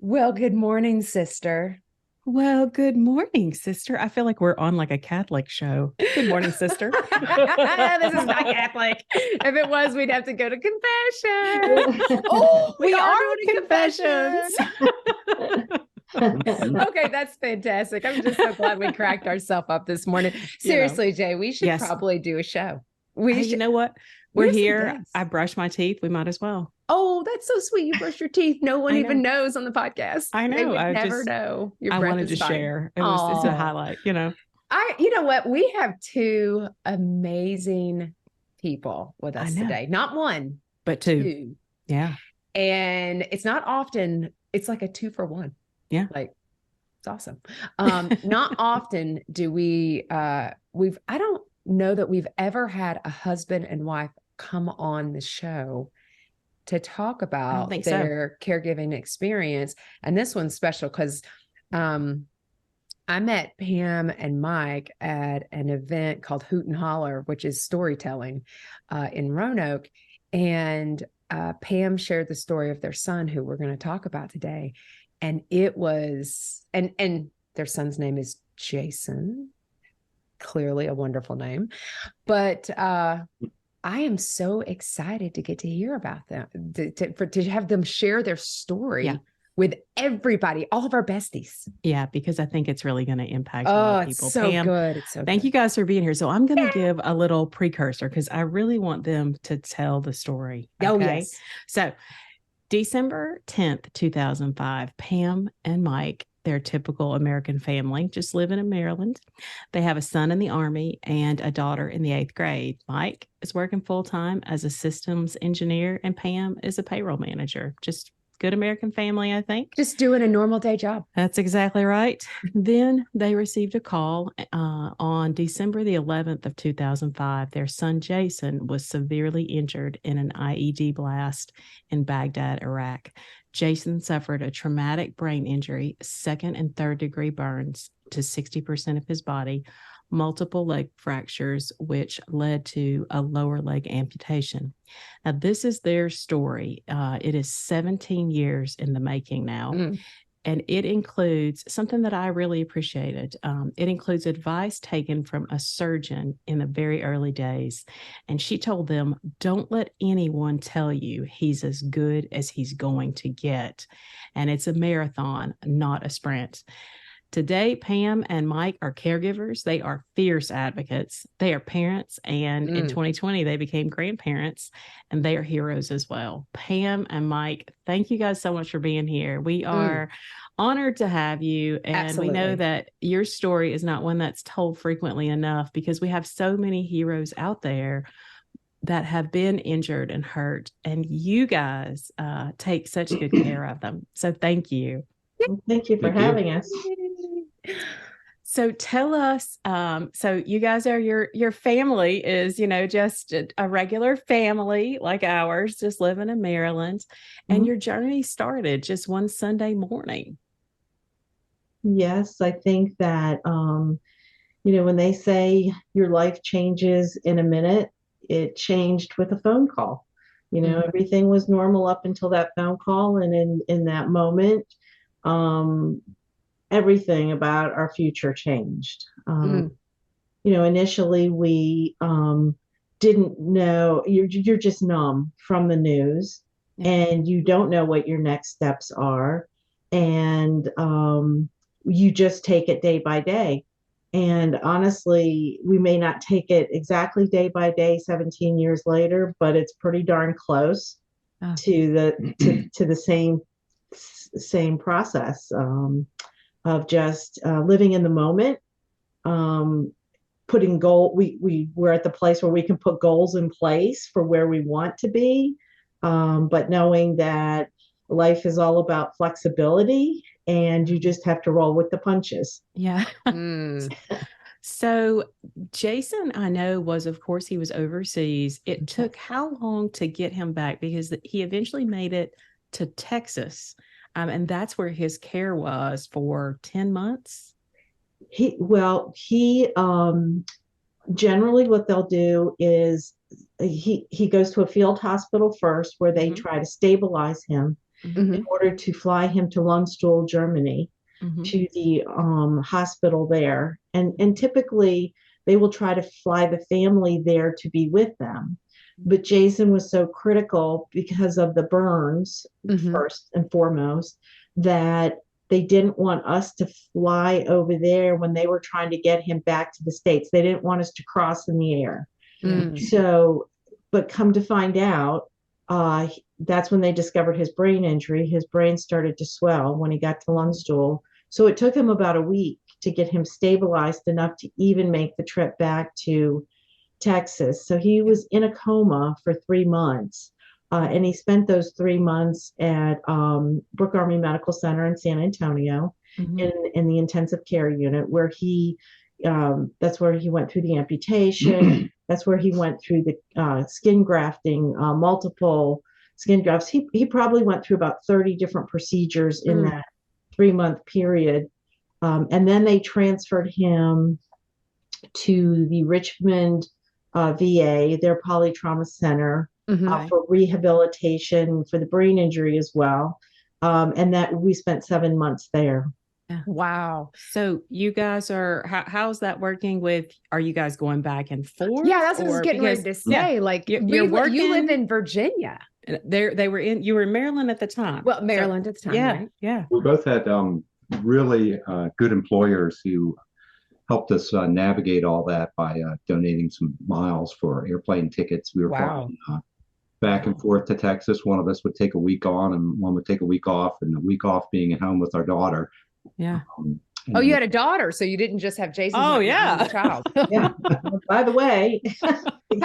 Well, good morning, sister. Well, good morning, sister. I feel like we're on like a Catholic show. Good morning, sister. This is not Catholic. If it was, we'd have to go to confession. Oh, we are going to confessions. Okay, that's fantastic. I'm just so glad we cracked ourselves up this morning. Seriously, Jay, we should probably do a show. Hey, you know what? We're here. I brush my teeth. We might as well. Oh, that's so sweet. You brush your teeth. No one even knows on the podcast. I know. They would never know. I wanted to share. It's a highlight, you know what? We have two amazing people with us today. Not one, but two. Yeah. And it's not often, it's like a 2-for-1. Yeah. Like, it's awesome. Not often do I don't know that we've ever had a husband and wife come on the show to talk about their caregiving experience. And this one's special because I met Pam and Mike at an event called Hoot and Holler, which is storytelling in Roanoke. And Pam shared the story of their son, who we're going to talk about today. And it was, and their son's name is Jason, clearly a wonderful name. But I am so excited to get to hear about them, to have them share their story with everybody, all of our besties. Yeah, because I think it's really going to impact a lot of people. It's so Pam, good. It's so thank you guys for being here. So I'm going to give a little precursor because I really want them to tell the story. Okay? Oh, yes. So December 10th, 2005, Pam and Mike, their typical American family, just living in Maryland. They have a son in the Army and a daughter in the 8th grade. Mike is working full-time as a systems engineer, and Pam is a payroll manager. Just good American family, I think. Just doing a normal day job. That's exactly right. Then they received a call on December the 11th of 2005. Their son, Jason, was severely injured in an IED blast in Baghdad, Iraq. Jason suffered a traumatic brain injury, 2nd and 3rd degree burns to 60% of his body, multiple leg fractures, which led to a lower leg amputation. Now, this is their story. It is 17 years in the making now. And it includes something that I really appreciated. It includes advice taken from a surgeon in the very early days. And she told them, don't let anyone tell you he's as good as he's going to get. And it's a marathon, not a sprint. Today, Pam and Mike are caregivers. They are fierce advocates. They are parents. And in 2020, they became grandparents, and they are heroes as well. Pam and Mike, thank you guys so much for being here. We are honored to have you. And we know that your story is not one that's told frequently enough because we have so many heroes out there that have been injured and hurt. And you guys take such good care of them. So thank you. Thank you for having us. So tell us, so you guys are, your family is, just a regular family like ours, just living in Maryland. And your journey started just one Sunday morning. Yes, I think that, when they say your life changes in a minute, it changed with a phone call. Everything was normal up until that phone call. And in that moment, everything about our future changed. Initially we didn't know, you're just numb from the news, and you don't know what your next steps are. And you just take it day by day. And honestly, we may not take it exactly day by day 17 years later, but it's pretty darn close to the same process of just living in the moment, putting we're at the place where we can put goals in place for where we want to be, but knowing that life is all about flexibility and you just have to roll with the punches. Yeah. So Jason, I know, of course, he was overseas. It took how long to get him back? Because he eventually made it to Texas. And that's where his care was for 10 months. He generally what they'll do is he goes to a field hospital first where they try to stabilize him. in order to fly him to Landstuhl, Germany, to the hospital there. And typically they will try to fly the family there to be with them. But Jason was so critical because of the burns, first and foremost, that they didn't want us to fly over there when they were trying to get him back to the States. They didn't want us to cross in the air. So, but come to find out, that's when they discovered his brain injury. His brain started to swell when he got to Landstuhl. So it took him about a week to get him stabilized enough to even make the trip back to Texas. So he was in a coma for 3 months. And he spent those 3 months at Brooke Army Medical Center in San Antonio in the intensive care unit, where that's where he went through the amputation. That's where he went through the skin grafting, multiple skin grafts. He probably went through about 30 different procedures in that 3-month period. And then they transferred him to the Richmond VA, their polytrauma center, for rehabilitation for the brain injury as well. And that we spent 7 months there. Yeah. Wow. So you guys how's that working with, are you guys going back and forth? Yeah, that's what I was getting ready to say. Like you're working, you live in Virginia. You were in Maryland at the time. Well, Maryland at the time. Yeah. Right? Yeah. We both had really good employers who helped us navigate all that by donating some miles for airplane tickets. We were flying back and forth to Texas. One of us would take a week on and one would take a week off, and the week off being at home with our daughter. Yeah. Oh, you had a daughter, so you didn't just have Jason. Oh, yeah. Child. Yeah. By the way.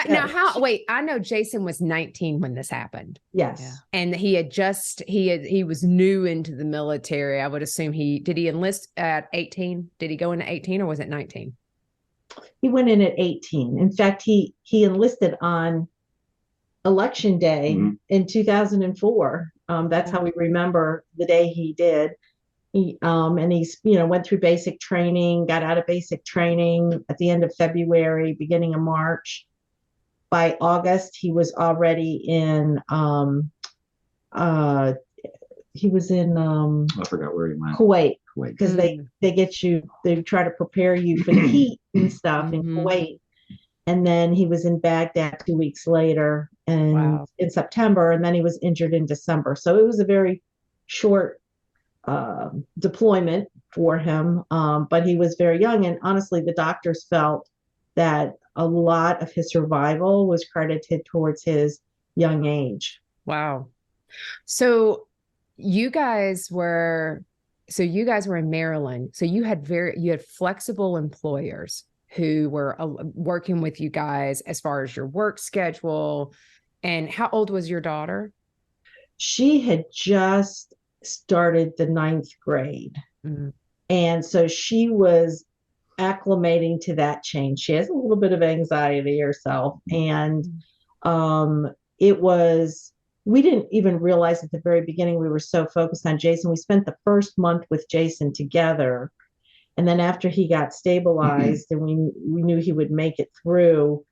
Now, wait, I know Jason was 19 when this happened. Yes. Yeah. And he was new into the military. I would assume did he enlist at 18? Did he go into 18 or was it 19? He went in at 18. In fact, he enlisted on Election Day in 2004. That's how we remember the day he did. And he's, went through basic training, got out of basic training at the end of February, beginning of March. By August, he was already in, I forgot where he went. Kuwait, because they try to prepare you for the heat and stuff in Kuwait. And then he was in Baghdad 2 weeks later in September, and then he was injured in December. So it was a very short deployment for him, but he was very young, and honestly the doctors felt that a lot of his survival was credited towards his young age. Wow. So you guys were in Maryland, so you had flexible employers who were working with you guys as far as your work schedule. And how old was your daughter? She had just started the 9th grade. And so she was acclimating to that change. She has a little bit of anxiety herself. And we didn't even realize at the very beginning, we were so focused on Jason. We spent the first month with Jason together. And then after he got stabilized and we knew he would make it through,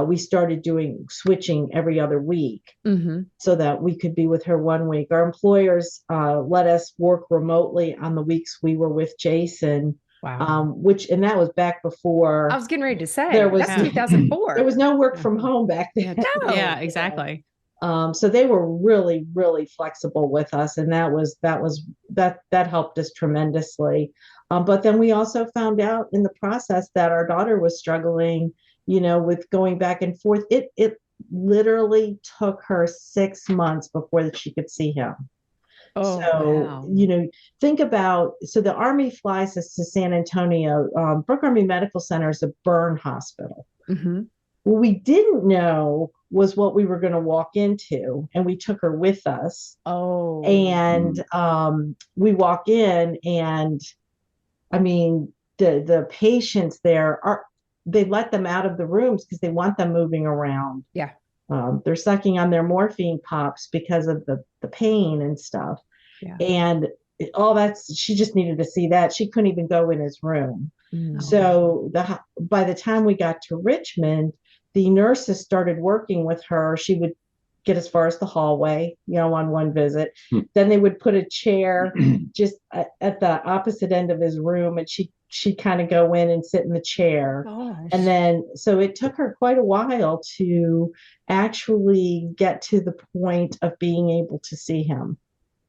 we started switching every other week so that we could be with her 1 week. Our employers let us work remotely on the weeks we were with Jason. Wow. And that was back before. I was getting ready to say, that's 2004. There was no work from home back then. No. Yeah, exactly. So they were really, really flexible with us. And that helped us tremendously. But then we also found out in the process that our daughter was struggling, with going back and forth. It literally took her 6 months before she could see him. Oh, so, wow. Think about, so the Army flies us to San Antonio. Brooke Army Medical Center is a burn hospital. What we didn't know was what we were going to walk into, and we took her with us. Oh. And we walk in, and I mean, the patients there they let them out of the rooms because they want them moving around. Yeah. They're sucking on their morphine pops because of the pain and stuff. Yeah. And all that, she just needed to see that. She couldn't even go in his room. No. So by the time we got to Richmond, the nurses started working with her. She would get as far as the hallway, on one visit. Then they would put a chair just at the opposite end of his room, and she'd kind of go in and sit in the chair. Gosh. And then, so it took her quite a while to actually get to the point of being able to see him.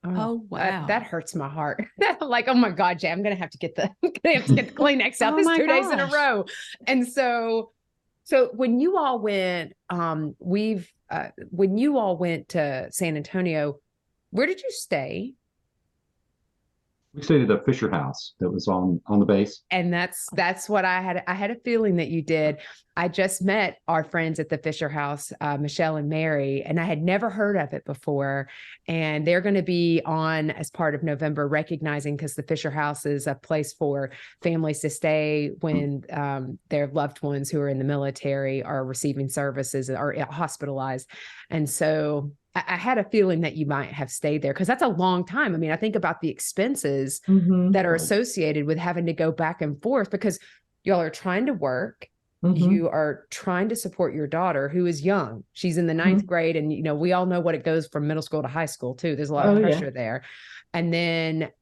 Oh, wow. That hurts my heart. Like, oh my God, Jay, I'm gonna have to get the Kleenex out. Oh This my 2 days in a gosh. row. And so when you all went, when you all went to San Antonio, where did you stay? We stayed at a Fisher house that was on the base. And that's what I had. I had a feeling that you did. I just met our friends at the Fisher House, Michelle and Mary, and I had never heard of it before. And they're going to be on as part of November, recognizing, because the Fisher House is a place for families to stay when their loved ones who are in the military are receiving services or hospitalized. And so I had a feeling that you might have stayed there, because that's a long time. I mean, I think about the expenses that are associated with having to go back and forth, because y'all are trying to work. You are trying to support your daughter, who is young. She's in the 9th grade. And, we all know what it goes from middle school to high school too. There's a lot of pressure there. And then,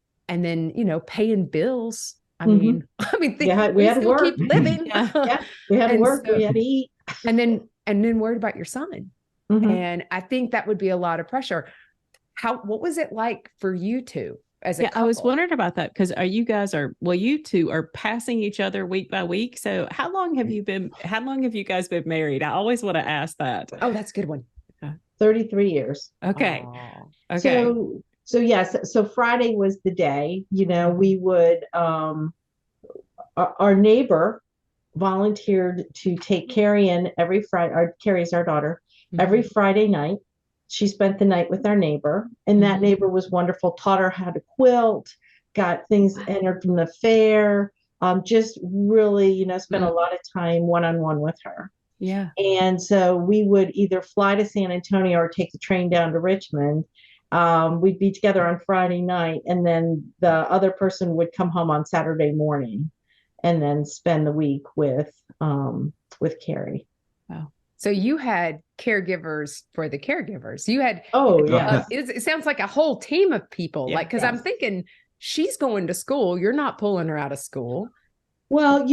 paying bills. I mean, we had to work. Keep living. We had to work. So, we had to eat. And then worried about your son. And I think that would be a lot of pressure. What was it like for you two as a couple? I was wondering about that, because you two are passing each other week by week. So how long have you guys been married? I always want to ask that. Oh, that's a good one. 33 years. Okay. Oh. Okay. So yes. So Friday was the day, we would, our neighbor volunteered to take Carrie in every Friday. Carrie's our daughter. Every Friday night. She spent the night with our neighbor, and that neighbor was wonderful, taught her how to quilt, got things entered from the fair, just really, spent a lot of time one-on-one with her. Yeah. And so we would either fly to San Antonio or take the train down to Richmond. We'd be together on Friday night, and then the other person would come home on Saturday morning and then spend the week with Carrie. Wow. So you had caregivers for the caregivers. You had, it sounds like a whole team of people. Yeah, because I'm thinking, she's going to school. You're not pulling her out of school. Well,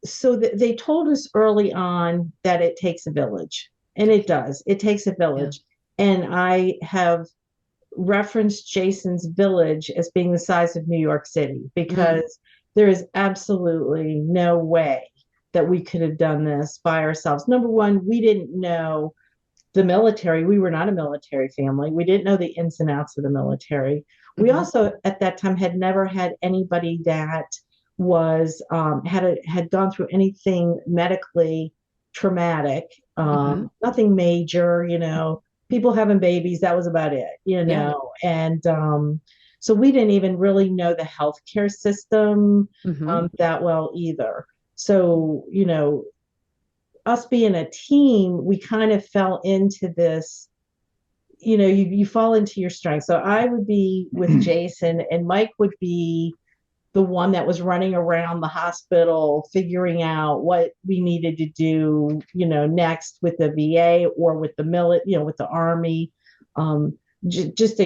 so they told us early on that it takes a village, and it does. It takes a village. Yeah. And I have referenced Jason's village as being the size of New York City, because there is absolutely no way that we could have done this by ourselves. Number one, we didn't know the military. We were not a military family. We didn't know the ins and outs of the military. We also, at that time, had never had anybody that was had gone through anything medically traumatic, nothing major, people having babies. That was about it, and so we didn't even really know the healthcare system that well either. So, us being a team, we kind of fell into this, you fall into your strengths. So I would be with Jason, and Mike would be the one that was running around the hospital, figuring out what we needed to do, next with the VA or with the with the Army. Just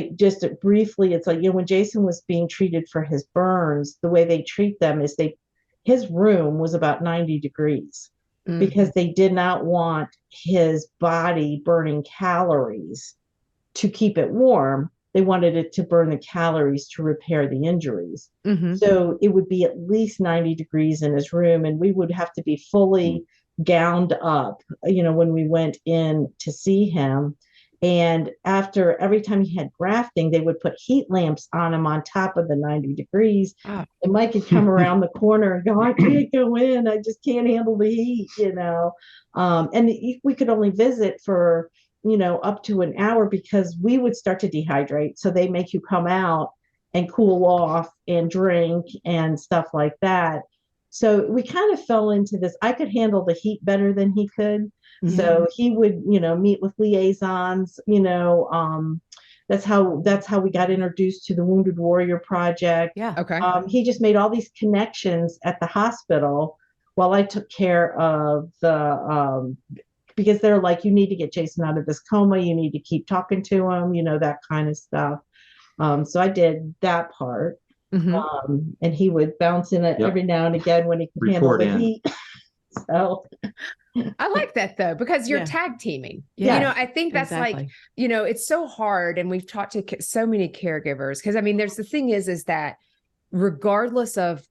briefly, it's like, when Jason was being treated for his burns, the way they treat them is his room was about 90 degrees because they did not want his body burning calories to keep it warm. They wanted it to burn the calories to repair the injuries. So it would be at least 90 degrees in his room, and we would have to be fully gowned up, when we went in to see him. And after every time he had grafting, they would put heat lamps on him on top of the 90 degrees. And Mike could come around the corner and go, I can't go in. I just can't handle the heat, And we could only visit for, up to an hour, because we would start to dehydrate. So they make you come out and cool off and drink and stuff like that. So we kind of fell into this. I could handle the heat better than he could. So he would, meet with liaisons, that's how we got introduced to the Wounded Warrior Project. Yeah. Okay. He just made all these connections at the hospital while I took care of the because they're like, you need to get Jason out of this coma. You need to keep talking to him, that kind of stuff. So I did that part. And he would bounce in it every now and again when he could handle the heat. So I like that though, because you're tag teaming. Yeah. I think that's like, it's so hard. And we've talked to so many caregivers, because I mean, there's the thing is that regardless of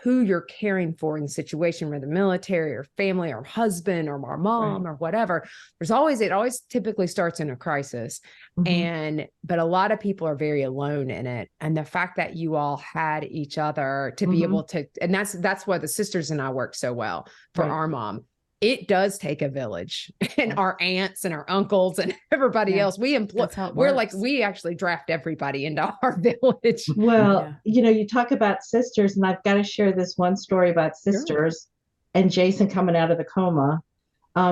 who you're caring for in the situation, whether military or family or husband or our mom or whatever, it always typically starts in a crisis. But a lot of people are very alone in it. And the fact that you all had each other to be able to, and that's why the sisters and I worked so well for our mom. It does take a village, and our aunts and our uncles and everybody else we employ. We're like, we actually draft everybody into our village. Well, you talk about sisters, and I've got to share this one story about sisters and Jason coming out of the coma.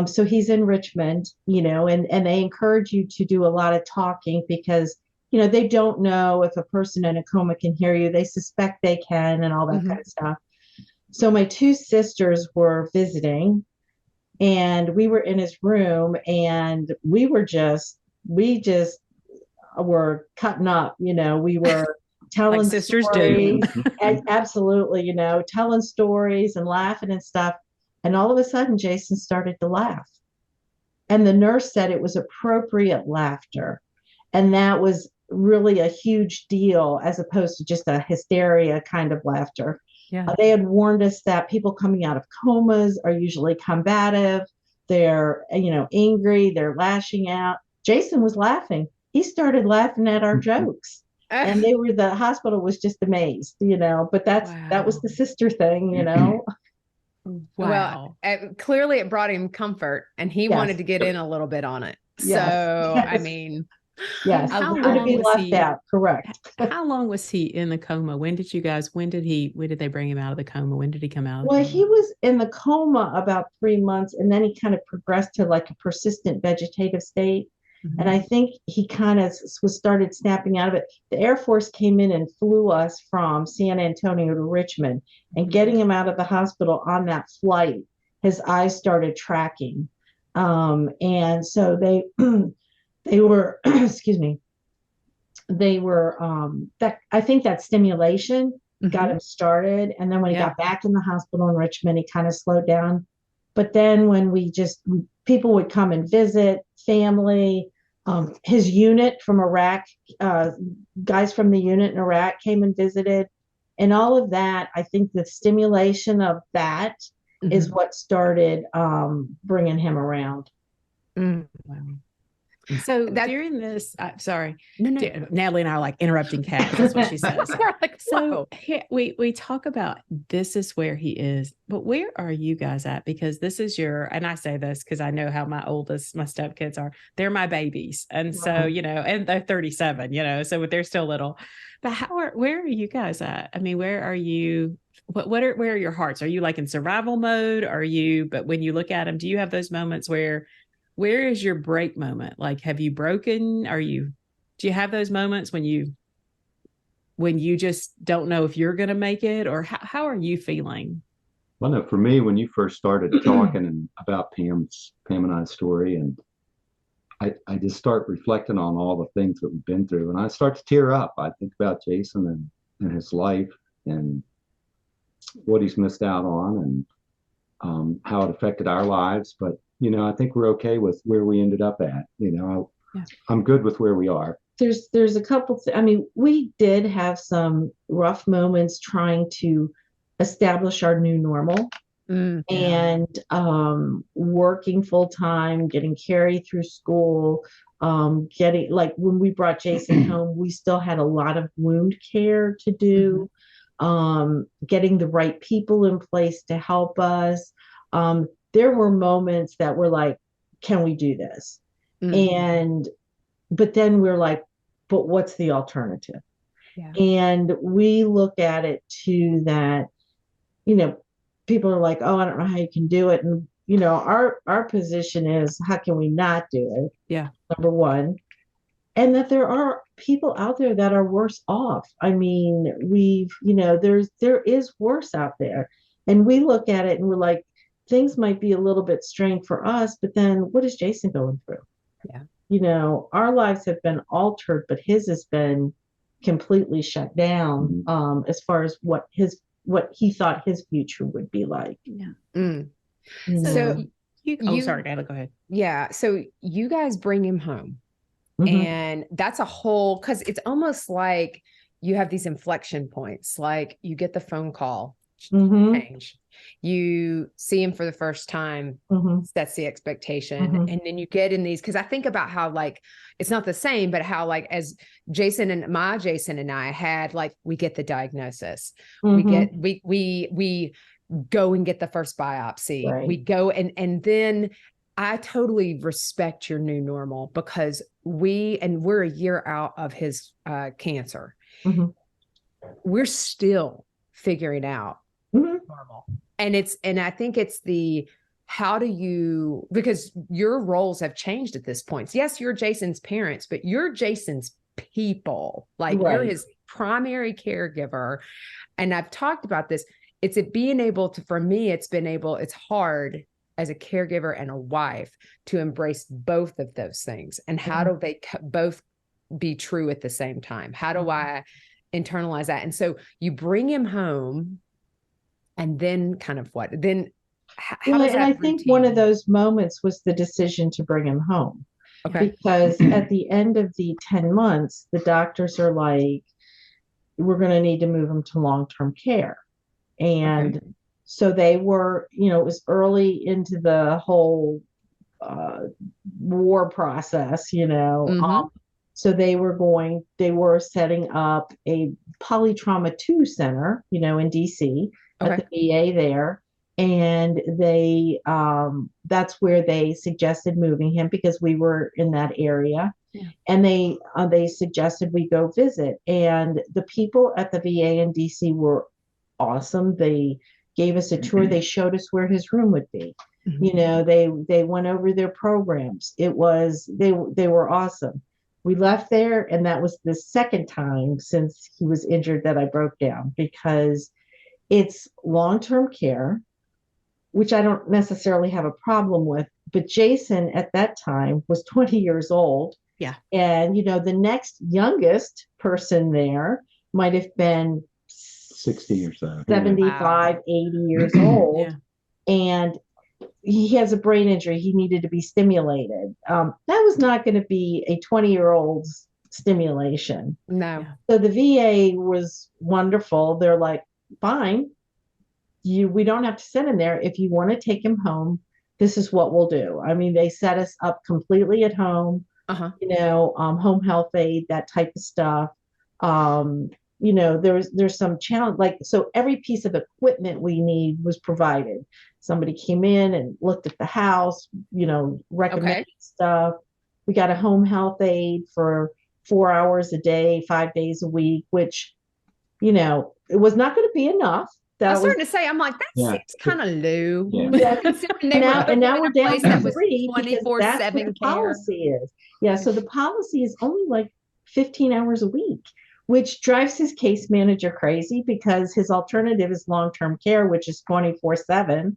So he's in Richmond, and they encourage you to do a lot of talking because, they don't know if a person in a coma can hear you. They suspect they can and all that kind of stuff. So my two sisters were visiting, and we were in his room, and we just were cutting up, we were telling like sisters stories, do. Absolutely, telling stories and laughing and stuff. And all of a sudden, Jason started to laugh. And the nurse said it was appropriate laughter. And that was really a huge deal, as opposed to just a hysteria kind of laughter. Yeah. They had warned us that people coming out of comas are usually combative. They're, angry. They're lashing out. Jason was laughing. He started laughing at our jokes. And the hospital was just amazed, but that was the sister thing, Wow. Well, clearly it brought him comfort, and he wanted to get in a little bit on it. So, I mean, yes, how long to be left out. Correct. How long was he in the coma? When did they bring him out of the coma? When did he come out? Well, he was in the coma about 3 months, and then he kind of progressed to like a persistent vegetative state. And I think he kind of started snapping out of it. The Air Force came in and flew us from San Antonio to Richmond, and getting him out of the hospital on that flight, his eyes started tracking. And so they were, excuse me, I think that stimulation got him started. And then when he got back in the hospital in Richmond, he kind of slowed down. But then when people would come and visit, family, his unit from Iraq, guys from the unit in Iraq came and visited, and all of that. I think the stimulation of that is what started bringing him around. Wow. So during this, sorry, Natalie and I are like interrupting cats. That's what she says. Like, so we talk about this is where he is, but where are you guys at? Because this is and I say this because I know how my stepkids are. They're my babies, and so and they're 37. So they're still little. But where are you guys at? I mean, where are you? Where are your hearts? Are you like in survival mode? But when you look at them, do you have those moments where is your break moment? Like, have you broken? Do you have those moments when you just don't know if you're going to make it, or how are you feeling? Well, no, for me, when you first started talking about Pam and I's story, and I just start reflecting on all the things that we've been through, and I start to tear up. I think about Jason and his life and what he's missed out on, and how it affected our lives. But I think we're okay with where we ended up at. I'm good with where we are. There's a couple. I mean, we did have some rough moments trying to establish our new normal, and working full time, getting Carrie through school, getting, like, when we brought Jason home, we still had a lot of wound care to do, getting the right people in place to help us. There were moments that were like, can we do this? But then we're like, but what's the alternative? Yeah. And we look at it too that, people are like, oh, I don't know how you can do it. And, our position is, how can we not do it? Yeah. Number one. And that there are people out there that are worse off. I mean, there is worse out there. And we look at it and we're like, things might be a little bit strained for us, but then what is Jason going through? Yeah. You know, our lives have been altered, but his has been completely shut down, as far as what he thought his future would be like. Yeah. So sorry, Nayla, go ahead. Yeah. So you guys bring him home, and that's a whole, because it's almost like you have these inflection points. Like you get the phone call, change. You see him for the first time, sets the expectation. And then you get in these, because I think about how, like, it's not the same, but how, like, as Jason and I had, like, we get the diagnosis, we go and get the first biopsy, Right. we go and then I totally respect your new normal, because we're a year out of his cancer. We're still figuring out normal. And I think it's how do you, because your roles have changed at this point. So yes, you're Jason's parents, but you're Jason's people. Like, you're his primary caregiver. And I've talked about this. It's being able to, for me, it's hard as a caregiver and a wife to embrace both of those things. And how do they both be true at the same time? How do I internalize that? And so you bring him home, and then kind of what? Then how does that I think one of those moments was the decision to bring him home. Okay. Because at the end of the 10 months, the doctors are like, we're going to need to move him to long-term care. And so they were, it was early into the whole war process, so they were setting up a polytrauma 2 center, in DC at the VA there. And that's where they suggested moving him, because we were in that area. Yeah. And they suggested we go visit. And the people at the VA in DC were awesome. They gave us a tour. They showed us where his room would be. They went over their programs. They were awesome. We left there, and that was the second time since he was injured that I broke down, because it's long-term care, which I don't necessarily have a problem with. But Jason at that time was 20 years old. Yeah. And, the next youngest person there might have been 60 or so, 75, 80 years old. And he has a brain injury. He needed to be stimulated. That was not going to be a 20-year-old's stimulation. No. So the VA was wonderful. They're like, fine, we don't have to send him there. If you want to take him home, this is what we'll do. I mean, they set us up completely at home, home health aid, that type of stuff. There's some challenge, like, so every piece of equipment we need was provided. Somebody came in and looked at the house, recommended stuff. We got a home health aid for 4 hours a day, 5 days a week, which, it was not going to be enough. I was starting to say, I'm like, that seems kind of low. Yeah. And now we're down to 3, because that's what the policy is. Yeah, so the policy is only like 15 hours a week, which drives his case manager crazy, because his alternative is long-term care, which is 24/7.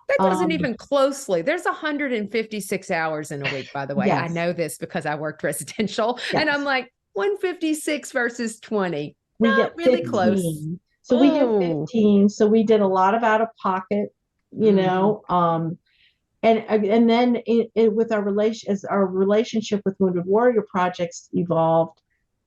That doesn't even closely. There's 156 hours in a week, by the way. Yes. I know this because I worked residential, and I'm like, 156 versus 20. We Not get really 15. Close. So we get 15. So we did a lot of out of pocket, and then with our relationship with Wounded Warrior Projects evolved,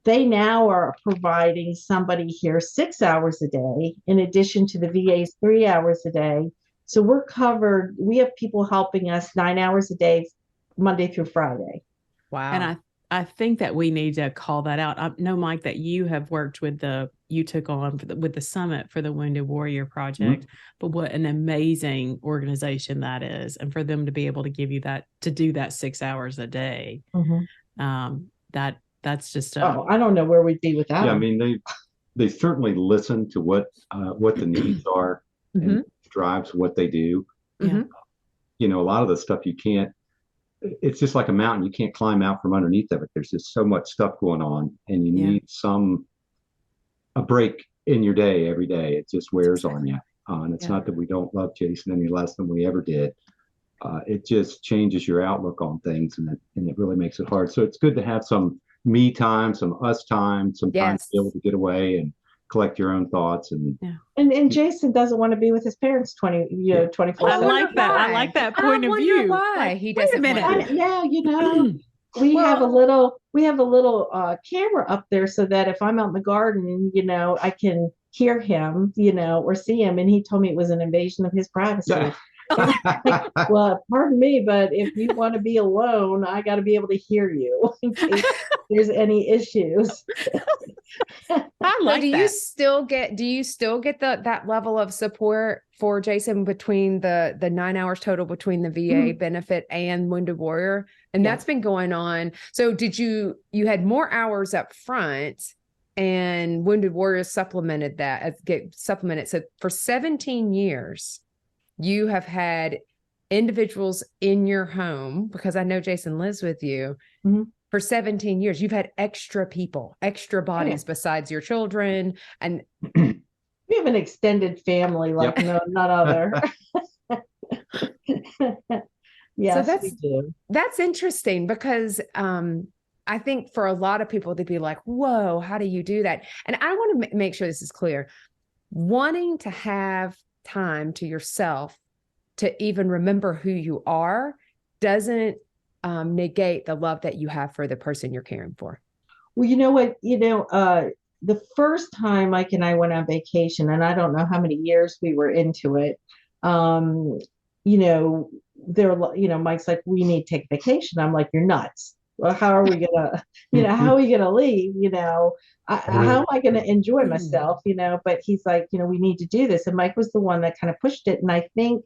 they now are providing somebody here 6 hours a day, in addition to the VA's 3 hours a day. So we're covered. We have people helping us 9 hours a day, Monday through Friday. Wow. And I think that we need to call that out. I know, Mike, that you have worked with you took on with the summit for the Wounded Warrior Project, but what an amazing organization that is. And for them to be able to give you to do that 6 hours a day, that's just, I don't know where we'd be without them. I mean, they certainly listen to what the needs are, and drives what they do. A lot of the stuff it's just like a mountain. You can't climb out from underneath of it. There's just so much stuff going on, and you need a break in your day every day. It just wears on you. And it's not that we don't love Jason any less than we ever did. It just changes your outlook on things, and it really makes it hard. So it's good to have some me time, some us time, some time to be able to get away and collect your own thoughts. And Jason doesn't want to be with his parents 24/7. I like that. I like that point of view. Why like, he doesn't want to. Yeah, we have a little camera up there so that if I'm out in the garden, I can hear him, or see him. And he told me it was an invasion of his privacy. Well, pardon me, but if you want to be alone, I got to be able to hear you in case there's any issues. I like that. Do you still get that level of support for Jason between the 9 hours total between the VA benefit and Wounded Warrior? And that's been going on. So you had more hours up front, and Wounded Warrior supplemented that, supplemented. So for 17 years, you have had individuals in your home, because I know Jason lives with you. For 17 years, you've had extra people, extra bodies besides your children. And we have an extended family like none other. Yes, so we do. That's interesting, because I think for a lot of people, they'd be like, whoa, how do you do that? And I want to make sure this is clear. Wanting to have time to yourself to even remember who you are doesn't negate the love that you have for the person you're caring for. Well, you know what, the first time Mike and I went on vacation, and I don't know how many years we were into it, Mike's like, we need to take vacation. I'm like, you're nuts. Well, how are we gonna, how are we gonna leave? How am I gonna enjoy myself? But he's like, we need to do this. And Mike was the one that kind of pushed it. And I think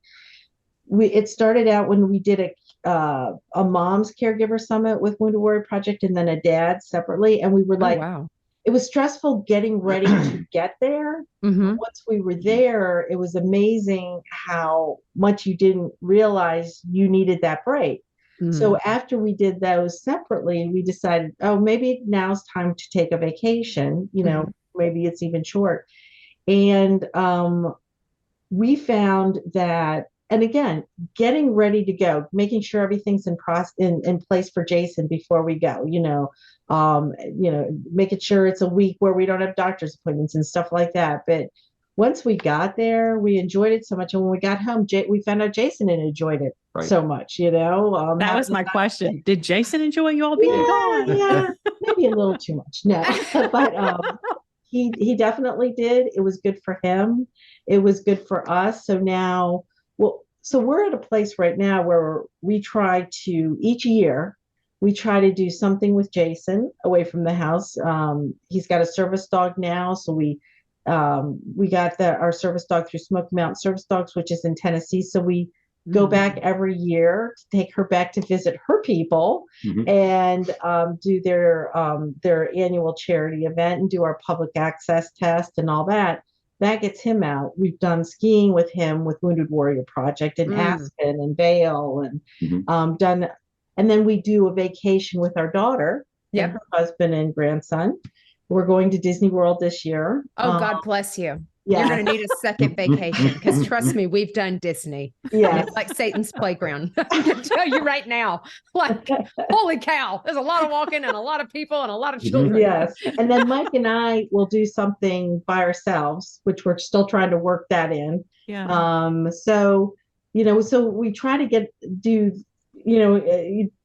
it started out when we did a mom's caregiver summit with Wounded Warrior Project, and then a dad separately. And we were like, wow. It was stressful getting ready to get there. Once we were there, it was amazing how much you didn't realize you needed that break. So after we did those separately, we decided, maybe now's time to take a vacation. Maybe it's even short. And we found that, and again, getting ready to go, making sure everything's in place for Jason before we go, making sure it's a week where we don't have doctor's appointments and stuff like that. But once we got there, we enjoyed it so much. And when we got home, we found out Jason had enjoyed it so much, That was my question. Did Jason enjoy you all being gone? Yeah, maybe a little too much. No, but he definitely did. It was good for him. It was good for us. So now, so we're at a place right now where we try to, each year, we try to do something with Jason away from the house. He's got a service dog now. So we got our service dog through Smoky Mountain Service Dogs, which is in Tennessee. So we go back every year to take her back to visit her people and do their annual charity event and do our public access test and all that. That gets him out. We've done skiing with him with Wounded Warrior Project in Aspen and Vail, and done. And then we do a vacation with our daughter and her husband and grandson. We're going to Disney World this year. Oh, God bless you. Yeah. You're going to need a second vacation, because trust me, we've done Disney. Yeah, it's like Satan's playground. I can tell you right now, like, holy cow, there's a lot of walking and a lot of people and a lot of children. Yes. And then Mike and I will do something by ourselves, which we're still trying to work that in. Yeah. So we try to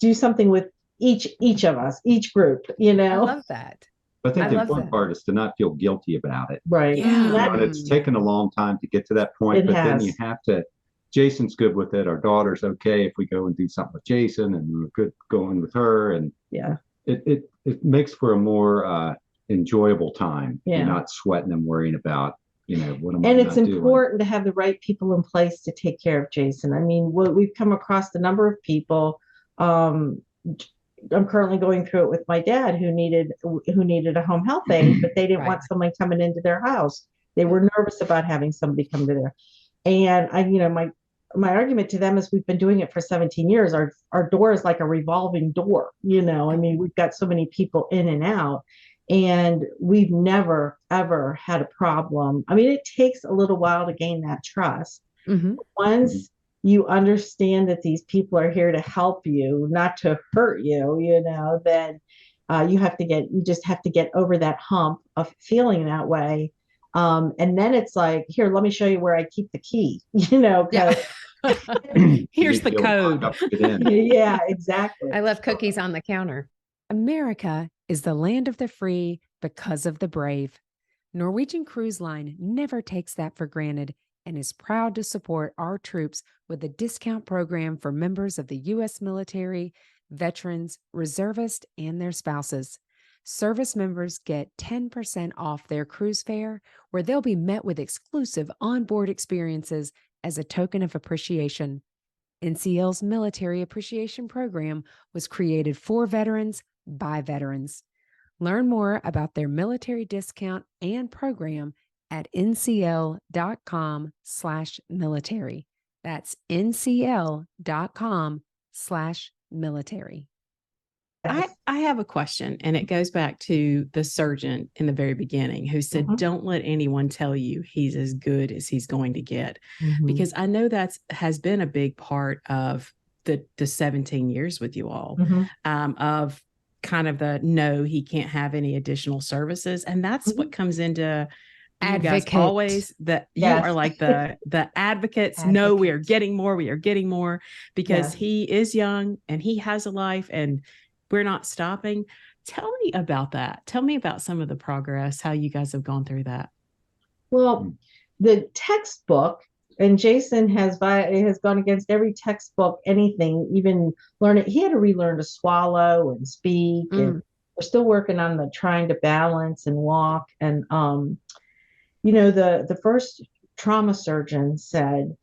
do something with each of us, each group, I love that. I think the important part is to not feel guilty about it. Right. Yeah. And it's taken a long time to get to that point, then you have to, Jason's good with it. Our daughter's okay if we go and do something with Jason, and we're good going with her. And it makes for a more enjoyable time. Yeah. You're not sweating and worrying about, what am I And it's not important to have the right people in place to take care of Jason. I mean, we've come across a number of people. I'm currently going through it with my dad who needed a home health aide, but they didn't want someone coming into their house. They were nervous about having somebody come to there. And my argument to them is, we've been doing it for 17 years. Our door is like a revolving door. I mean, we've got so many people in and out. And we've never, ever had a problem. I mean, it takes a little while to gain that trust. Once you understand that these people are here to help you, not to hurt you, then you just have to get over that hump of feeling that way. And then it's like, here, let me show you where I keep the key, Yeah. Here's the code. Yeah, exactly. I left cookies on the counter. America is the land of the free because of the brave. Norwegian Cruise Line never takes that for granted and is proud to support our troops with a discount program for members of the U.S. military, veterans, reservists, and their spouses. Service members get 10% off their cruise fare, where they'll be met with exclusive onboard experiences as a token of appreciation. NCL's Military Appreciation Program was created for veterans by veterans. Learn more about their military discount and program at ncl.com/military. That's ncl.com/military. I have a question, and it goes back to the surgeon in the very beginning who said, don't let anyone tell you he's as good as he's going to get. Because I know that has been a big part of the 17 years with you all, of kind of no, he can't have any additional services. And that's what comes into advocate. You guys always that you are like the advocates. No, we are getting more because he is young and he has a life and we're not stopping. Tell me about that. Tell me about some of the progress, how you guys have gone through that. Well, the textbook, and Jason has gone against every textbook, anything, even learn it. He had to relearn to swallow and speak. And we're still working on trying to balance and walk. And, the first trauma surgeon said,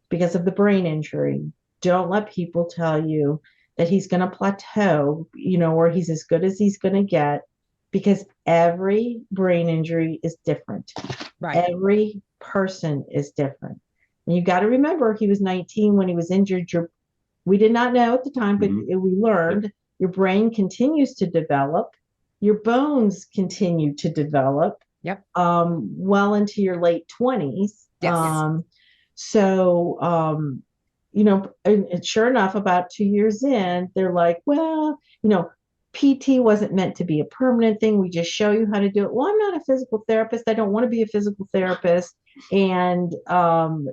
because of the brain injury, don't let people tell you that he's going to plateau, or he's as good as he's going to get, because every brain injury is different. Right. Every person is different. And you got to remember, he was 19 when he was injured. We did not know at the time, but we learned your brain continues to develop. Your bones continue to develop. Yep. Well into your late 20s. Yes. And sure enough, about 2 years in, they're like, well, PT wasn't meant to be a permanent thing. We just show you how to do it. Well, I'm not a physical therapist. I don't want to be a physical therapist. And, and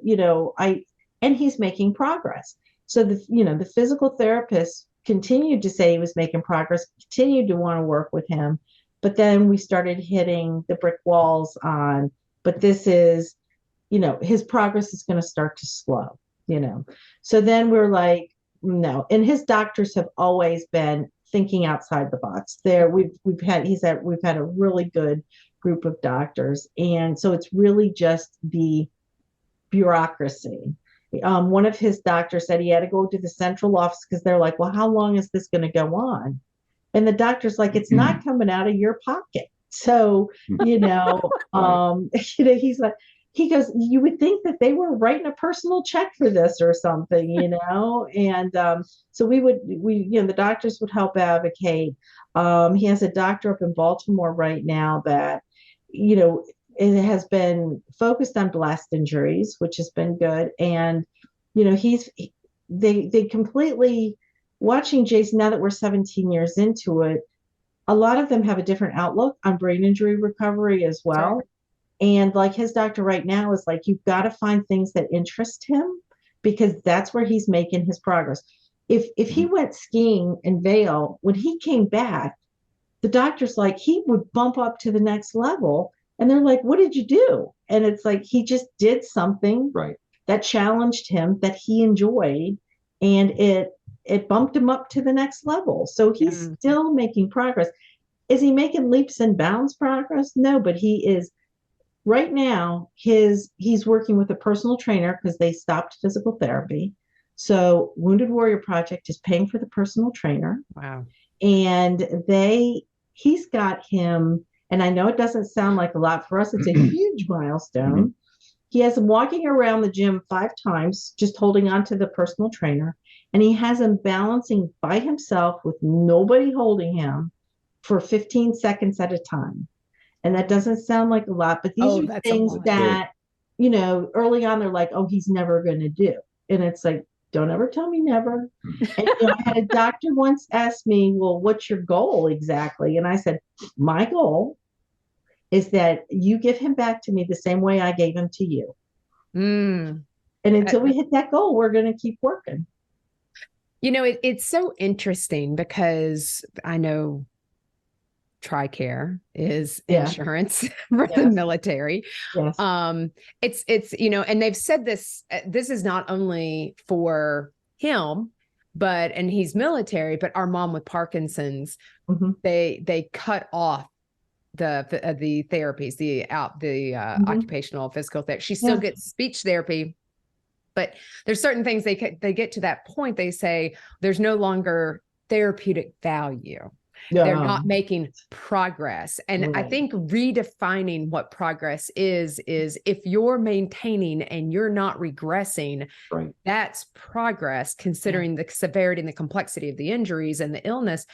he's making progress. So the physical therapist continued to say he was making progress, continued to want to work with him. But then we started hitting the brick walls but this is, his progress is going to start to slow. So then we're like, no. And his doctors have always been thinking outside the box. We've had a really good group of doctors, and so it's really just the bureaucracy. One of his doctors said he had to go to the central office because they're like, well, how long is this going to go on? And the doctor's like, it's not coming out of your pocket. So he's like. He goes, you would think that they were writing a personal check for this or something, and so the doctors would help advocate. He has a doctor up in Baltimore right now that, it has been focused on blast injuries, which has been good. And, they completely, watching Jason, now that we're 17 years into it, a lot of them have a different outlook on brain injury recovery as well. Sure. And like his doctor right now is like, you've got to find things that interest him, because that's where he's making his progress. If he went skiing in Vail, when he came back, the doctor's like, he would bump up to the next level. And they're like, what did you do? And it's like, he just did something that challenged him, that he enjoyed. And it bumped him up to the next level. So he's still making progress. Is he making leaps and bounds progress? No, but he is. Right now, he's working with a personal trainer because they stopped physical therapy. So Wounded Warrior Project is paying for the personal trainer. Wow. And he's got him, and I know it doesn't sound like a lot for us, it's a huge milestone. He has him walking around the gym 5 times, just holding on to the personal trainer. And he has him balancing by himself with nobody holding him for 15 seconds at a time. And that doesn't sound like a lot, but these are things that, early on, they're like, oh, he's never going to do. And it's like, don't ever tell me never. And I had a doctor once ask me, well, what's your goal exactly? And I said, my goal is that you give him back to me the same way I gave him to you. And until we hit that goal, we're going to keep working. It's so interesting because I know TRICARE is insurance for the military. Yes. It's and they've said this is not only for him, and he's military, but our mom with Parkinson's, they cut off the therapies, the occupational physical therapy. She still gets speech therapy, but there's certain things they get to that point. They say there's no longer therapeutic value. They're not making progress. And I think redefining what progress is if you're maintaining and you're not regressing, that's progress, considering the severity and the complexity of the injuries and the illness.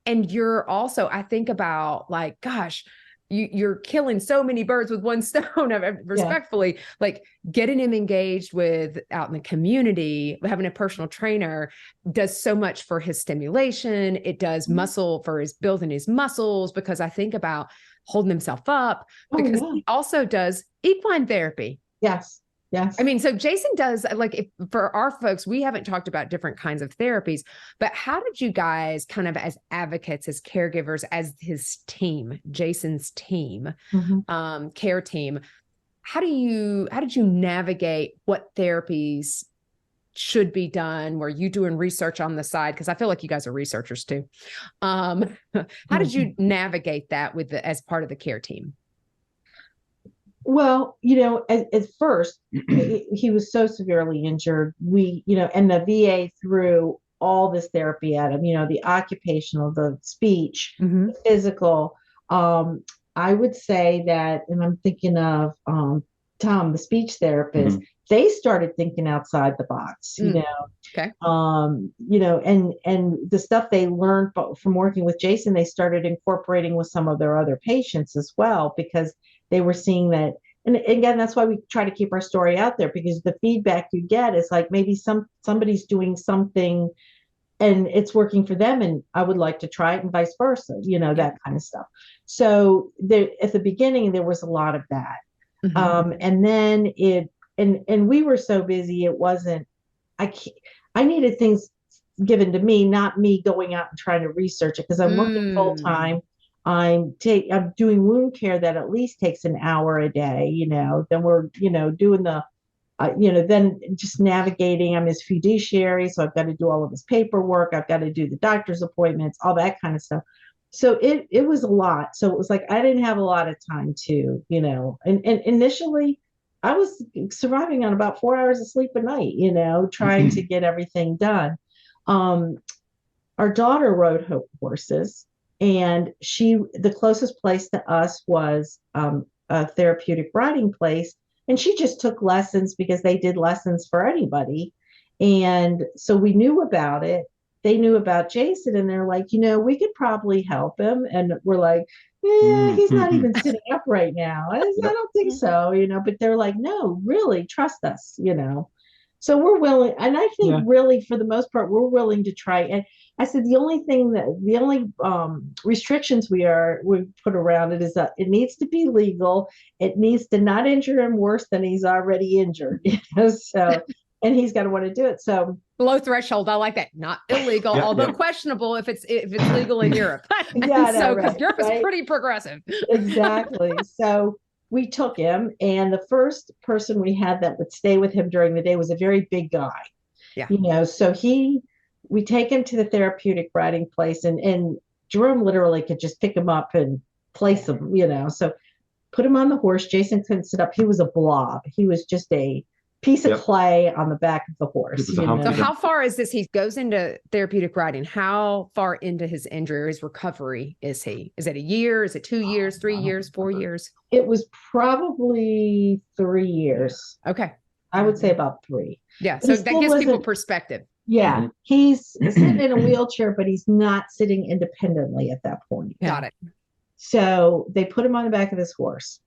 And you're also, I think about like, gosh, you're killing so many birds with one stone, respectfully, like getting him engaged with out in the community, having a personal trainer does so much for his stimulation. It does muscle for his building his muscles, because I think about holding himself up, because he also does equine therapy. Yes. Yes. I mean, so Jason does, like, for our folks, we haven't talked about different kinds of therapies, but how did you guys kind of as advocates, as caregivers, as his team, Jason's team, care team, how did you navigate what therapies should be done? Were you doing research on the side? Because I feel like you guys are researchers too. How did you navigate that as part of the care team? Well, at first, he was so severely injured. And the VA threw all this therapy at him, the occupational, the speech, the physical. I would say that, and I'm thinking of Tom, the speech therapist, they started thinking outside the box, Okay. And the stuff they learned from working with Jason, they started incorporating with some of their other patients as well, because they were seeing that. And again, that's why we try to keep our story out there, because the feedback you get is like, maybe somebody's doing something and it's working for them, and I would like to try it, and vice versa, that kind of stuff. So at the beginning, there was a lot of that. And then and we were so busy, it wasn't, I needed things given to me, not me going out and trying to research it, because I'm working full time. I'm doing wound care that at least takes an hour a day, then we're, doing the, then just navigating. I'm his fiduciary, so I've got to do all of his paperwork. I've got to do the doctor's appointments, all that kind of stuff. So it was a lot. So it was like, I didn't have a lot of time to, and initially I was surviving on about 4 hours of sleep a night, trying to get everything done. Our daughter rode horses. And the closest place to us was a therapeutic riding place. And she just took lessons because they did lessons for anybody. And so we knew about it. They knew about Jason, and they're like, we could probably help him. And we're like, he's not even sitting up right now. I don't think so, but they're like, no, really, trust us, So we're willing, and I think really for the most part, we're willing to try. And I said the only restrictions we put around it is that it needs to be legal. It needs to not injure him worse than he's already injured. So, and he's got to want to do it. So low threshold, I like that. Not illegal, although questionable if it's legal in Europe. Because Europe is pretty progressive. Exactly. So we took him, and the first person we had that would stay with him during the day was a very big guy. Yeah. So we take him to the therapeutic riding place, and Jerome literally could just pick him up and place him, so put him on the horse. Jason couldn't sit up. He was a blob. He was just a piece of clay on the back of the horse. So how far is this? He goes into therapeutic riding. How far into his injury or his recovery is he? Is it a year? Is it 2 years, 3 years, 4 years? It was probably 3 years. Okay. I would say about 3. Yeah. But So he that still gives people wasn't- perspective. Yeah. He's sitting in a wheelchair, but he's not sitting independently at that point. Got it. So they put him on the back of this horse.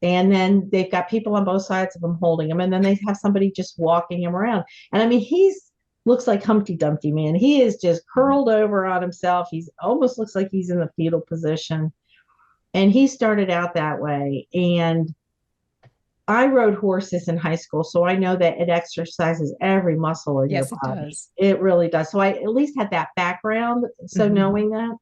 And then they've got people on both sides of him holding him. And then they have somebody just walking him around. And I mean, he's looks like Humpty Dumpty, man. He is just curled over on himself. He's almost looks like he's in the fetal position. And he started out that way. And I rode horses in high school, so I know that it exercises every muscle in your body. It does. It really does. So I at least had that background. So knowing that,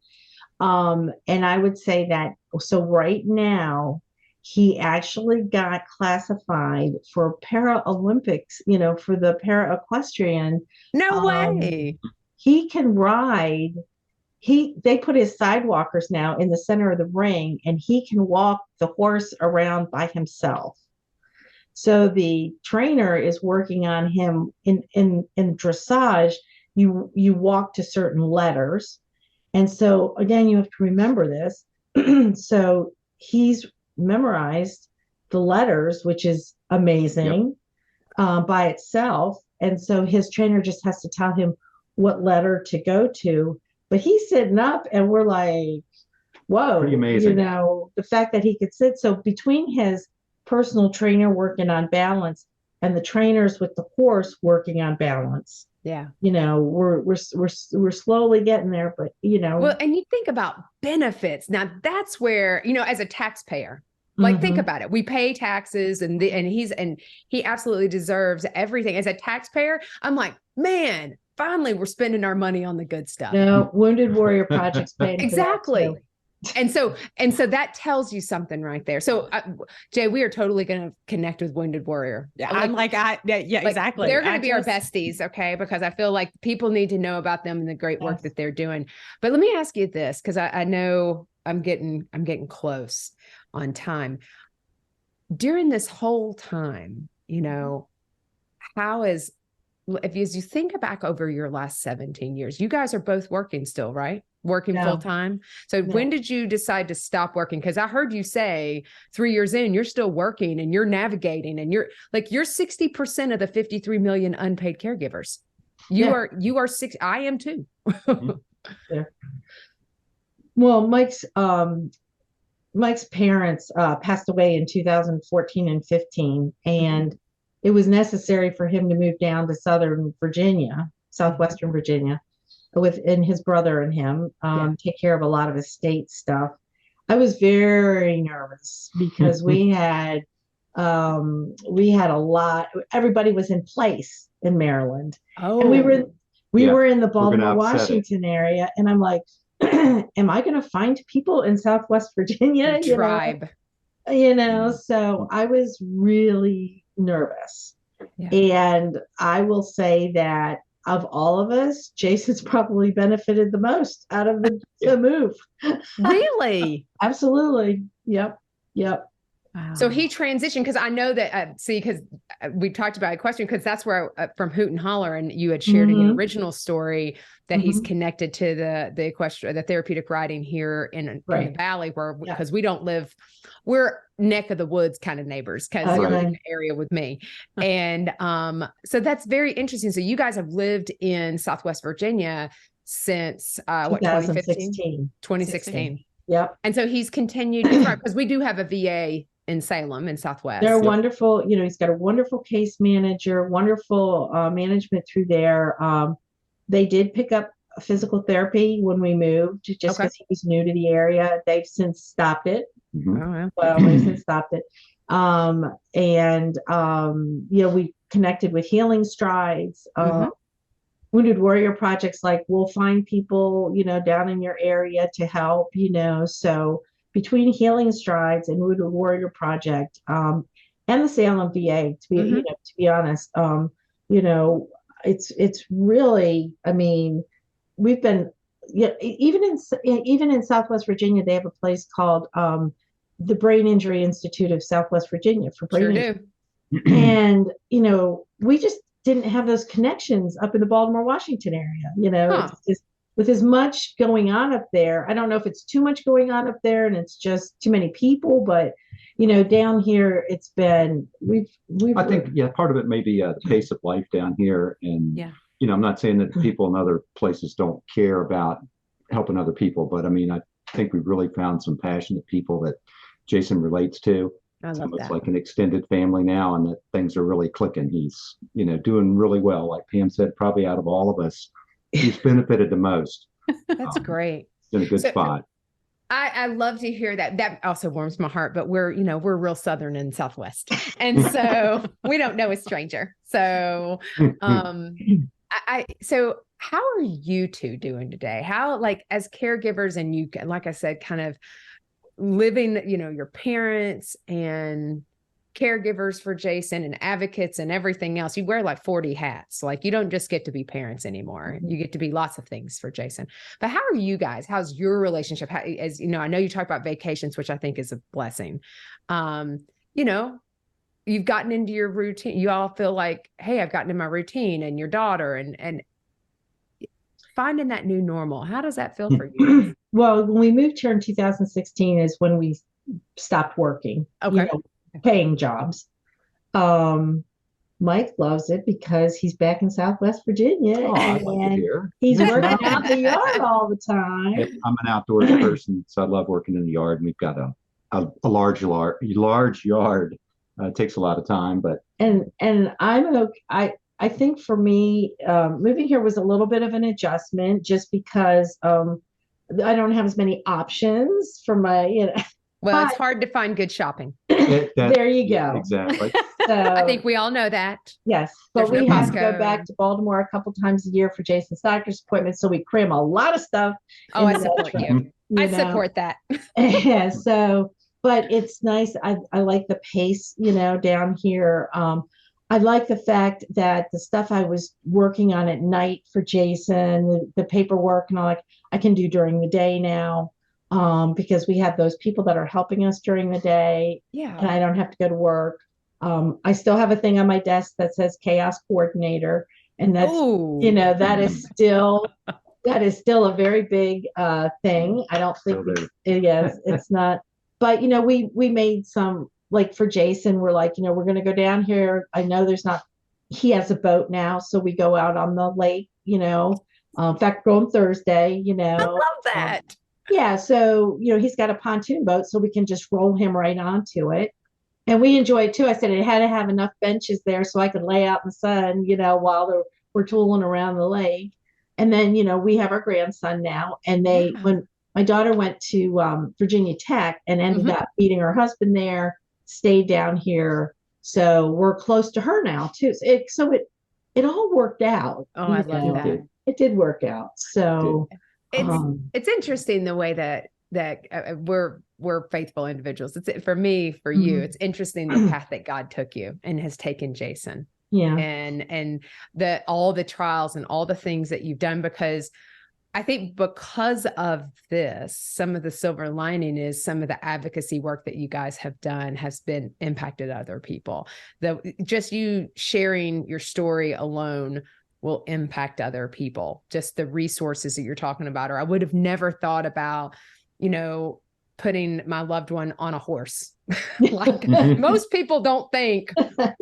and I would say that, so right now, he actually got classified for Paralympics, for the para equestrian. No way. He can ride. They put his sidewalkers now in the center of the ring, and he can walk the horse around by himself. So the trainer is working on him in dressage. You walk to certain letters. And so again, you have to remember this. So he's memorized the letters, which is amazing by itself. And so his trainer just has to tell him what letter to go to. But he's sitting up and we're like, whoa, pretty amazing. The fact that he could sit. So between his personal trainer working on balance and the trainers with the horse working on balance, we're slowly getting there, but well, and you think about benefits. Now that's where, as a taxpayer, like think about it. We pay taxes and he absolutely deserves everything. As a taxpayer, I'm like, man, finally we're spending our money on the good stuff. No, Wounded Warrior Project's paying exactly. And so that tells you something right there. So Jay, we are totally going to connect with Wounded Warrior. Exactly. They're going to be our besties. Okay. Because I feel like people need to know about them and the great work that they're doing. But let me ask you this, because I know I'm getting close on time. During this whole time, as you think back over your last 17 years, you guys are both working still, right? Working full time. So when did you decide to stop working? Because I heard you say 3 years in, you're still working and you're navigating and you're 60% of the 53 million unpaid caregivers. You are 6. I am too. Well, Mike's parents passed away in 2014 and 15, and it was necessary for him to move down to southwestern Virginia, and his brother and him take care of a lot of estate stuff. I was very nervous because we had a lot. Everybody was in place in Maryland, and we were in the Baltimore, Washington area, and I'm like, am I going to find people in Southwest Virginia? Tribe. So I was really nervous. And I will say that of all of us, Jason's probably benefited the most out of the move. Really? Absolutely. Yep. Wow. So he transitioned, because I know that, because we talked about a question, because that's where from Hoot and Holler, and you had shared in your original story that he's connected to the therapeutic riding here in the Valley, because we're neck of the woods kind of neighbors, because you're in the area with me. And so that's very interesting. So you guys have lived in Southwest Virginia since 2016? 2016. Yep. And so he's continued because we do have a VA in Salem in Southwest. They're wonderful. He's got a wonderful case manager, wonderful management through there. They did pick up physical therapy when we moved, just because he was new to the area. They've since stopped it. They've since stopped it. We connected with Healing Strides. Wounded Warrior projects, like we'll find people, down in your area to help, so between Healing Strides and Wounded Warrior Project, and the Salem VA, to be honest, it's really, we've been, even in Southwest Virginia, they have a place called, the Brain Injury Institute of Southwest Virginia for brain injury. And, we just didn't have those connections up in the Baltimore, Washington area. It's just, with as much going on up there, I don't know if it's too much going on up there and it's just too many people, but down here it's been we've I think, yeah, part of it may be the pace of life down here. And, I'm not saying that people in other places don't care about helping other people, but I mean, I think we've really found some passionate people that Jason relates to. I love It's that. like an extended family now, and that things are really clicking. He's, doing really well. Like Pam said, probably out of all of us, he's benefited the most. That's great. It's in a good spot. I love to hear that. That also warms my heart, but we're real Southern and Southwest. And so we don't know a stranger. So, so how are you two doing today? How, like, as caregivers, and you, like I said, kind of living, your parents and caregivers for Jason and advocates and everything else. You wear like 40 hats. Like, you don't just get to be parents anymore. You get to be lots of things for Jason. But how are you guys? How's your relationship? How, as I know you talk about vacations, which I think is a blessing. You've gotten into your routine. You all feel like, hey, I've gotten in my routine, and your daughter and finding that new normal. How does that feel for you? Well, when we moved here in 2016 is when we stopped working. Okay. Paying jobs. Mike loves it because he's back in Southwest Virginia, and he's working out the yard all the time. Yep, I'm an outdoors person, so I love working in the yard. And we've got a large yard. It takes a lot of time, but I'm okay. I think for me, moving here was a little bit of an adjustment, just because I don't have as many options for my Well, it's hard to find good shopping. There you go. Exactly. So, I think we all know that. Yes, but we have to go back to Baltimore a couple times a year for Jason's doctor's appointment, so we cram a lot of stuff. Oh, I support you. I support that. Yeah. So, but it's nice. I like the pace, down here. I like the fact that the stuff I was working on at night for Jason, the paperwork and all that, I can do during the day now. Because we have those people that are helping us during the day. Yeah. And I don't have to go to work. I still have a thing on my desk that says chaos coordinator. And that's, that is still a very big thing. I don't think it's not, but we made some, like for Jason, we're like, we're going to go down here. I know he has a boat now. So we go out on the lake, in fact, go on Thursday, I love that. Yeah, so he's got a pontoon boat, so we can just roll him right onto it, and we enjoy it too. I said it had to have enough benches there so I could lay out in the sun, while we're tooling around the lake. And then we have our grandson now, and when my daughter went to Virginia Tech and ended up meeting her husband there, stayed down here, so we're close to her now too. So it all worked out. Oh, I love that. It did work out. So. It's interesting the way that we're faithful individuals. It's for me, for you, it's interesting the path that God took you and has taken Jason. Yeah. And all the trials and all the things that you've done, because I think because of this, some of the silver lining is some of the advocacy work that you guys have done has been impacted other people. Just you sharing your story alone will impact other people. Just the resources that you're talking about, or I would have never thought about, putting my loved one on a horse. Like most people don't think,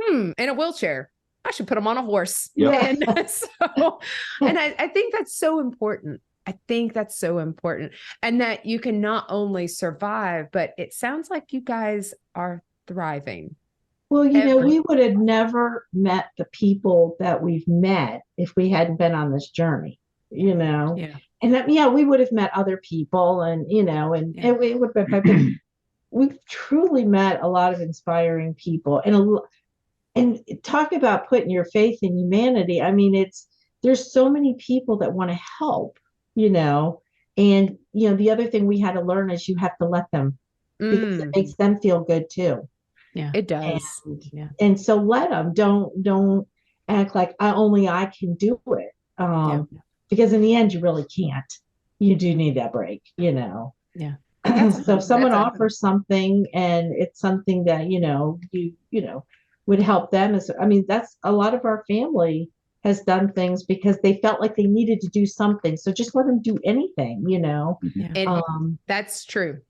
in a wheelchair, I should put them on a horse. Yep. And I think that's so important. I think that's so important. And that you can not only survive, but it sounds like you guys are thriving. Well, we would have never met the people that we've met if we hadn't been on this journey, Yeah. And that, we would have met other people and it would have been, we've truly met a lot of inspiring people and talk about putting your faith in humanity. I mean, there's so many people that want to help, and, the other thing we had to learn is you have to let them, because it makes them feel good too. Yeah, it does. And so let them, don't act like I can do it. Because in the end, you really can't. You do need that break, Yeah. So if someone offers something and it's something that, you would help them. That's a lot of our family has done things because they felt like they needed to do something. So just let them do anything, And that's true.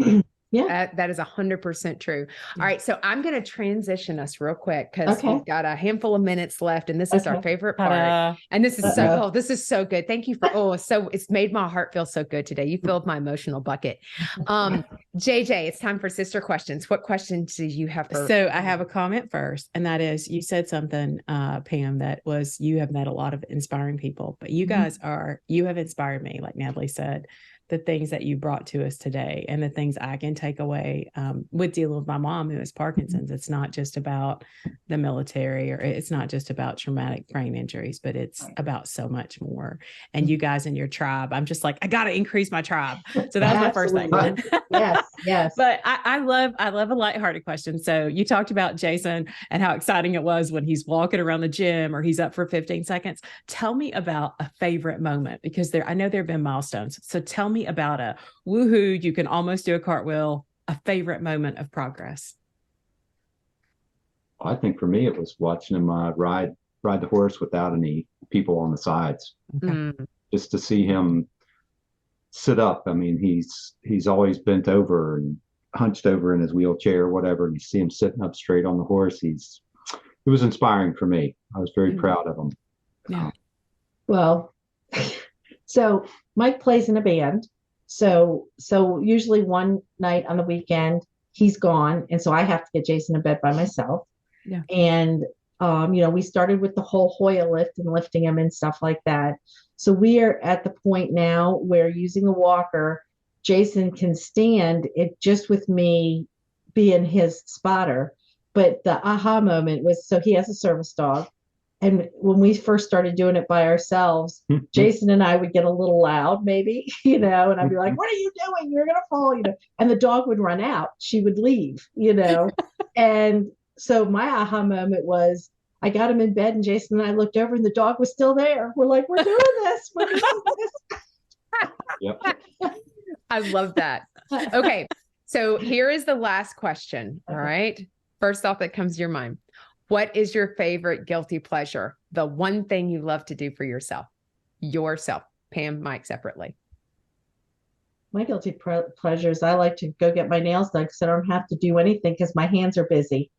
Yeah. That is 100% true. All right. So I'm going to transition us real quick because Okay. we've got a handful of minutes left, and this is our favorite part. And this is this is so good. Thank you for, it's made my heart feel so good today. You filled my emotional bucket. JJ, it's time for sister questions. What questions do you have for? So I have a comment first, and that is, you said something, Pam, that was, you have met a lot of inspiring people, but you guys you have inspired me, like Natalie said, the things that you brought to us today and the things I can take away with dealing with my mom who has Parkinson's. It's not just about the military, or it's not just about traumatic brain injuries, but it's about so much more. And you guys in your tribe, I'm just like, I got to increase my tribe. So that was my first thing. Yes. But I love a lighthearted question. So you talked about Jason and how exciting it was when he's walking around the gym or he's up for 15 seconds. Tell me about a favorite moment, because I know there have been milestones. So tell me about a woohoo, you can almost do a cartwheel, a favorite moment of progress. I think for me, it was watching him ride the horse without any people on the sides. Just to see him sit up. I mean, he's always bent over and hunched over in his wheelchair or whatever, and you see him sitting up straight on the horse. It was inspiring for me. I was very proud of him. Yeah. Well, so Mike plays in a band. So usually one night on the weekend he's gone, and so I have to get Jason to bed by myself. Yeah. And we started with the whole Hoya lift and lifting him and stuff like that. So we are at the point now where using a walker, Jason can stand it just with me being his spotter. But the aha moment was, so he has a service dog. And when we first started doing it by ourselves, Jason and I would get a little loud, maybe, and I'd be like, what are you doing? You're going to fall, and the dog would run out. She would leave, And so my aha moment was, I got him in bed and Jason and I looked over and the dog was still there. We're like, we're doing this. We're doing this. Yep. I love that. Okay. So here is the last question. All right. First off, that comes to your mind. What is your favorite guilty pleasure? The one thing you love to do for yourself. Pam, Mike, separately. My guilty pleasures, I like to go get my nails done because I don't have to do anything because my hands are busy.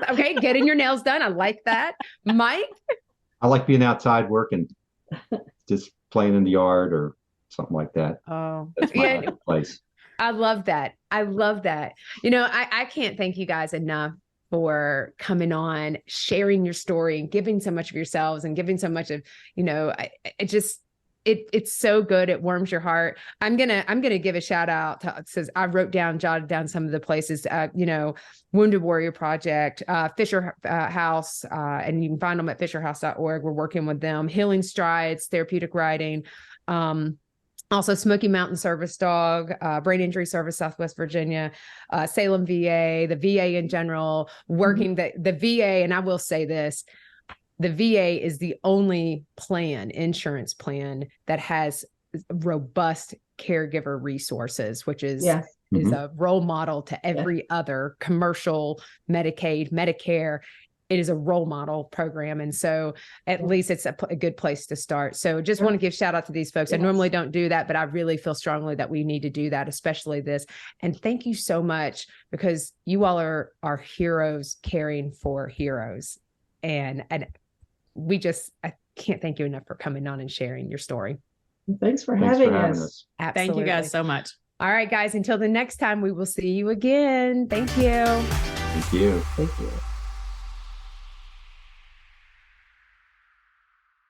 Okay, getting your nails done. I like that. Mike? I like being outside working, just playing in the yard or something like that. Oh, that's my place. I love that. I can't thank you guys enough for coming on, sharing your story and giving so much of yourselves and giving so much of, it's so good. It warms your heart. I'm going to give a shout out to, it says I jotted down some of the places, Wounded Warrior Project, Fisher House, and you can find them at fisherhouse.org. We're working with them. Healing Strides, Therapeutic Riding, also Smoky Mountain Service Dog, Brain Injury Service, Southwest Virginia, Salem VA, the VA in general, working the VA. And I will say this, the VA is the only insurance plan that has robust caregiver resources, which is a role model to every other commercial Medicaid, Medicare. It is a role model program. And so at least it's a good place to start. So just want to give shout out to these folks. I normally don't do that, but I really feel strongly that we need to do that, especially this. And thank you so much, because you all are heroes caring for heroes. And I can't thank you enough for coming on and sharing your story. Thanks for having us. Absolutely. Thank you guys so much. All right, guys, until the next time, we will see you again. Thank you. Thank you. Thank you.